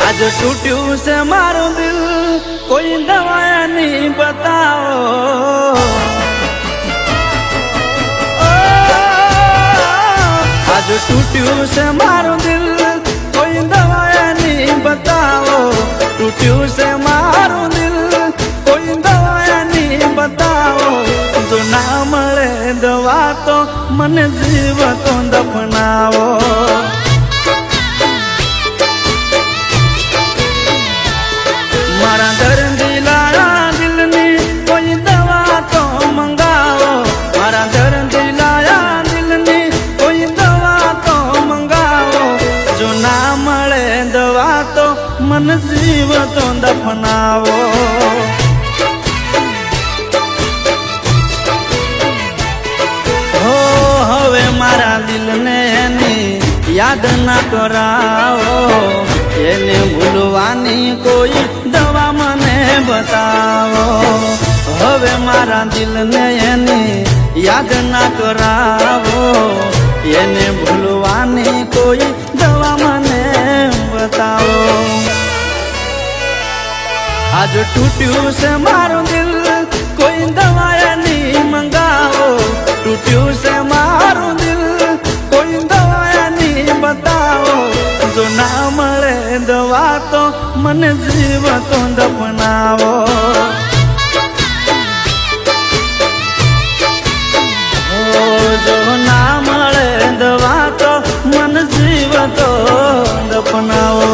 आज टूट्યું से मारो दिल कोई दवाया नहीं बताओ आज टूट्યું से मारो दिल कोई दवाया नहीं बताओ टूट्યું से मारो दिल कोई दवाया नहीं बताओ जो ना મળે દવા તો મને જીવતો દફનાવો મારા દર્દીલાયા દિલની કોઈ દવા તો મંગાવો મારા દર્દીલાયા દિલની કોઈ દવા તો મંગાવો જો ના મળે દવા તો મન જીવતો દફનાવો હો હવે મારા દિલને એની યાદ ના કરાવો એને ભૂલવાની કોઈ દવા મને બતાવો હવે મારા દિલને એની યાદ ના કરાવો એને ભૂલવાની કોઈ દવા મને બતાવો આજ ટૂટ્યું છે મારું દિલ કોઈ દવા નહીં મંગાવો ટૂટ્યું છે મારું દિલ કોઈ દવા નહીં બતાવો જો ના મળે દવા તો મને જીવતો દફનાવો જો ના મળે દવા તો મને જીવતો દફનાવો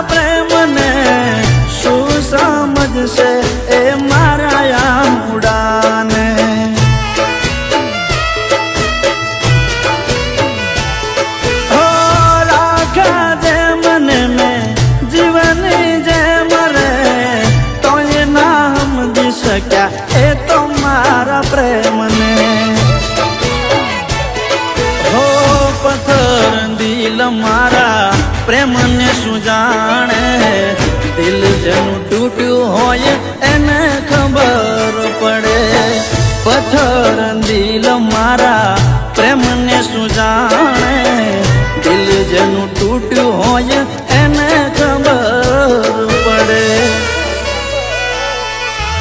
પ્રેમને શું સમજશે એ મારા મુડાને હો રાખા જે મને મેં જીવની જે મરે તો એ ના સમજી શક્યા એ તો મારા પ્રેમને હો પથ્થર દિલ મારા પ્રેમને શું જાણે દિલ જેનું તૂટ્યું હોય એને ખબર પડે પથ્થર દિલ મારા પ્રેમને શું જાણે દિલ જેનું તૂટ્યું હોય એને ખબર પડે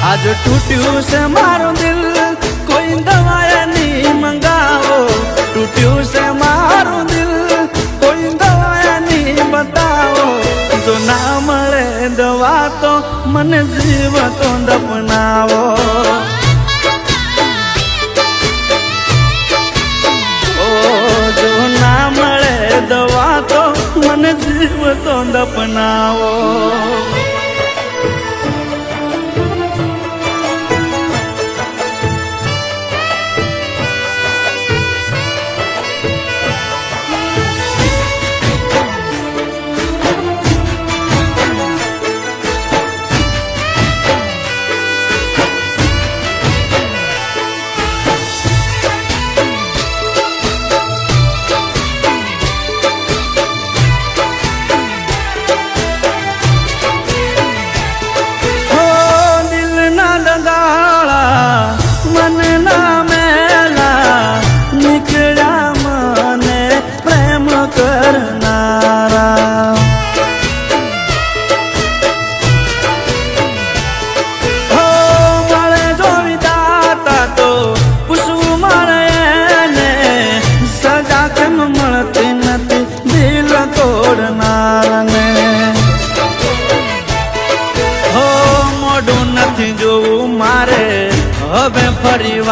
આજ ટૂટ્યું છે મારું દિલ કોઈ દવા નહીં મંગાવો ટૂટ્યું છે મારું દિલ કોઈ દવા નહીં બતાવો જો ના મળે દવા તો મને જીવતો દફનાવો જો ના મળે દવા તો મને જીવતો દફનાવો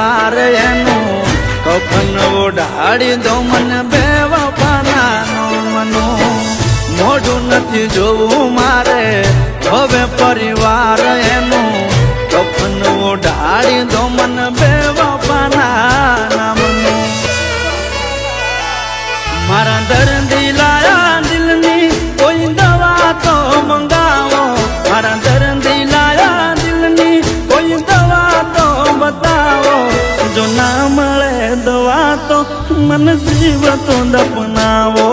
પરિવાર એનું કફન ઓઢાડી દો મને બેવફાના મનું મોઢું નથી જોવું મારે હવે પરિવાર એનું કફન ઓઢાડી દો મને બેવફાના નામનું મારા દર્દી લાયા દિલની કોઈ દવા તો મંગાવો મારા દર્દી લાયા દિલની કોઈ દવા તો બતાવો જો ના મળે દવા તો મને જીવ તો દફનાવો